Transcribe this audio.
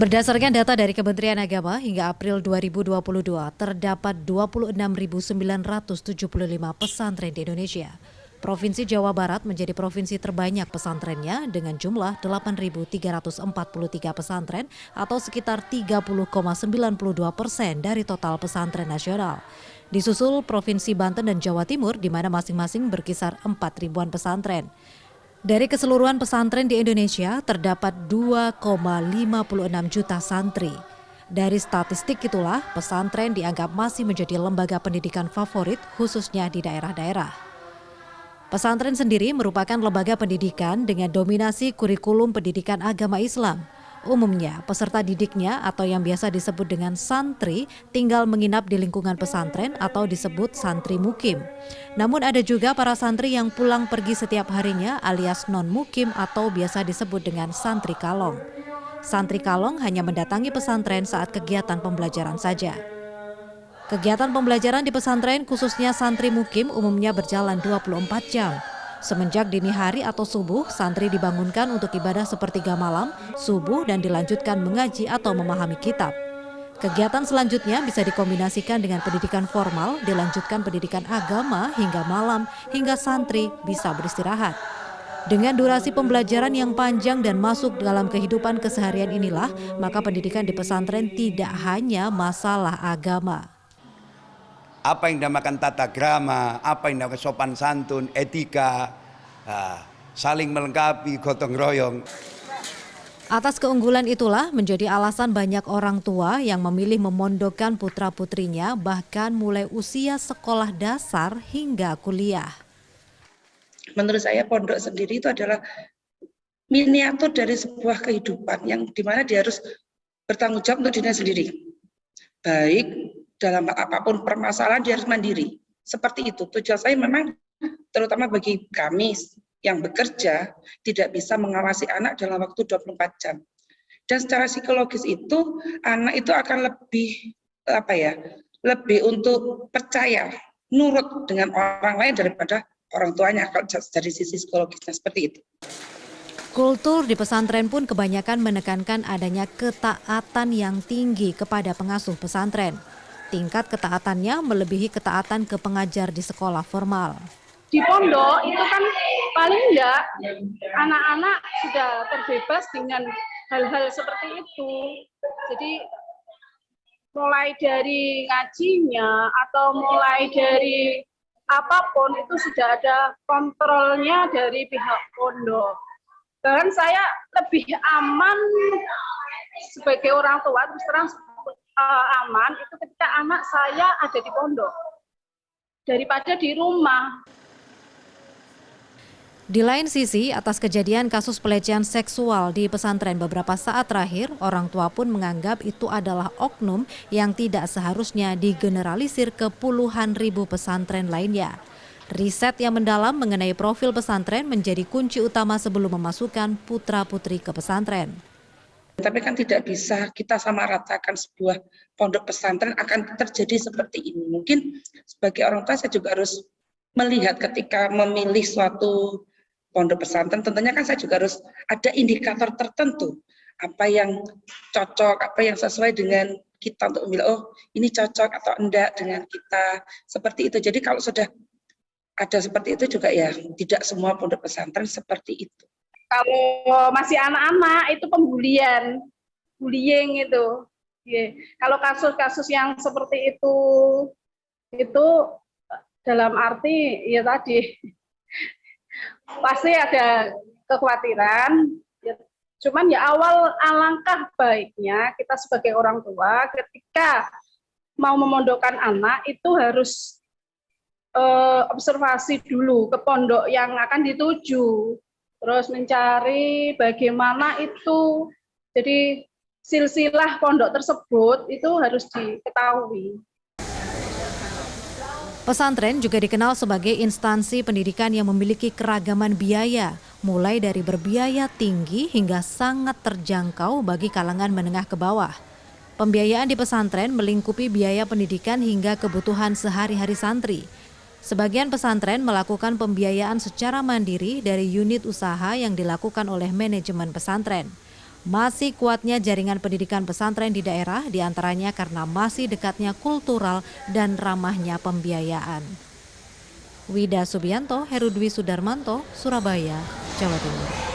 Berdasarkan data dari Kementerian Agama, hingga April 2022 terdapat 26.975 pesantren di Indonesia. Provinsi Jawa Barat menjadi provinsi terbanyak pesantrennya dengan jumlah 8.343 pesantren atau sekitar 30,92% dari total pesantren nasional. Disusul Provinsi Banten dan Jawa Timur di mana masing-masing berkisar 4 ribuan pesantren. Dari keseluruhan pesantren di Indonesia, terdapat 2,56 juta santri. Dari statistik itulah, pesantren dianggap masih menjadi lembaga pendidikan favorit khususnya di daerah-daerah. Pesantren sendiri merupakan lembaga pendidikan dengan dominasi kurikulum pendidikan agama Islam. Umumnya, peserta didiknya atau yang biasa disebut dengan santri tinggal menginap di lingkungan pesantren atau disebut santri mukim. Namun ada juga para santri yang pulang pergi setiap harinya alias non-mukim atau biasa disebut dengan santri kalong. Santri kalong hanya mendatangi pesantren saat kegiatan pembelajaran saja. Kegiatan pembelajaran di pesantren khususnya santri mukim umumnya berjalan 24 jam. Semenjak dini hari atau subuh, santri dibangunkan untuk ibadah sepertiga malam, subuh dan dilanjutkan mengaji atau memahami kitab. Kegiatan selanjutnya bisa dikombinasikan dengan pendidikan formal, dilanjutkan pendidikan agama hingga malam, hingga santri bisa beristirahat. Dengan durasi pembelajaran yang panjang dan masuk dalam kehidupan keseharian inilah, maka pendidikan di pesantren tidak hanya masalah agama. Apa yang dinamakan tata krama, apa yang dinamakan sopan santun, etika, saling melengkapi, gotong royong. Atas keunggulan itulah menjadi alasan banyak orang tua yang memilih memondokkan putra-putrinya bahkan mulai usia sekolah dasar hingga kuliah. Menurut saya pondok sendiri itu adalah miniatur dari sebuah kehidupan yang dimana dia harus bertanggung jawab untuk dirinya sendiri. Baik dalam apapun permasalahan dia harus mandiri. Seperti itu. Tujuan saya memang terutama bagi kami yang bekerja tidak bisa mengawasi anak dalam waktu 24 jam. Dan secara psikologis itu anak itu akan lebih lebih untuk percaya, nurut dengan orang lain daripada orang tuanya kalau dari sisi psikologisnya seperti itu. Kultur di pesantren pun kebanyakan menekankan adanya ketaatan yang tinggi kepada pengasuh pesantren. Tingkat ketaatannya melebihi ketaatan ke pengajar di sekolah formal. Di pondok itu kan paling enggak anak-anak sudah terbebas dengan hal-hal seperti itu. Jadi mulai dari ngajinya atau mulai dari apapun itu sudah ada kontrolnya dari pihak pondok. Bahkan saya lebih aman sebagai orang tua, terus terang aman itu ketika anak saya ada di pondok daripada di rumah. Di lain sisi, atas kejadian kasus pelecehan seksual di pesantren beberapa saat terakhir, orang tua pun menganggap itu adalah oknum yang tidak seharusnya digeneralisir ke puluhan ribu pesantren lainnya. Riset yang mendalam mengenai profil pesantren menjadi kunci utama sebelum memasukkan putra-putri ke pesantren. Tapi kan tidak bisa kita samaratakan sebuah pondok pesantren akan terjadi seperti ini. Mungkin sebagai orang tua saya juga harus melihat ketika memilih suatu pondok pesantren, tentunya kan saya juga harus ada indikator tertentu. Apa yang cocok, apa yang sesuai dengan kita untuk memilih, oh ini cocok atau enggak dengan kita. Seperti itu. Jadi kalau sudah ada seperti itu juga ya tidak semua pondok pesantren seperti itu. Kalau masih anak-anak itu pembulian, bullying itu. Kalau kasus-kasus yang seperti itu dalam arti ya tadi pasti ada kekhawatiran. Cuman ya alangkah baiknya kita sebagai orang tua ketika mau memondokkan anak itu harus observasi dulu ke pondok yang akan dituju. Terus mencari bagaimana itu, jadi silsilah pondok tersebut itu harus diketahui. Pesantren juga dikenal sebagai instansi pendidikan yang memiliki keragaman biaya, mulai dari berbiaya tinggi hingga sangat terjangkau bagi kalangan menengah ke bawah. Pembiayaan di pesantren melingkupi biaya pendidikan hingga kebutuhan sehari-hari santri. Sebagian pesantren melakukan pembiayaan secara mandiri dari unit usaha yang dilakukan oleh manajemen pesantren. Masih kuatnya jaringan pendidikan pesantren di daerah, diantaranya karena masih dekatnya kultural dan ramahnya pembiayaan. Wida Subianto, Herudwi Sudarmanto, Surabaya, Jawa Timur.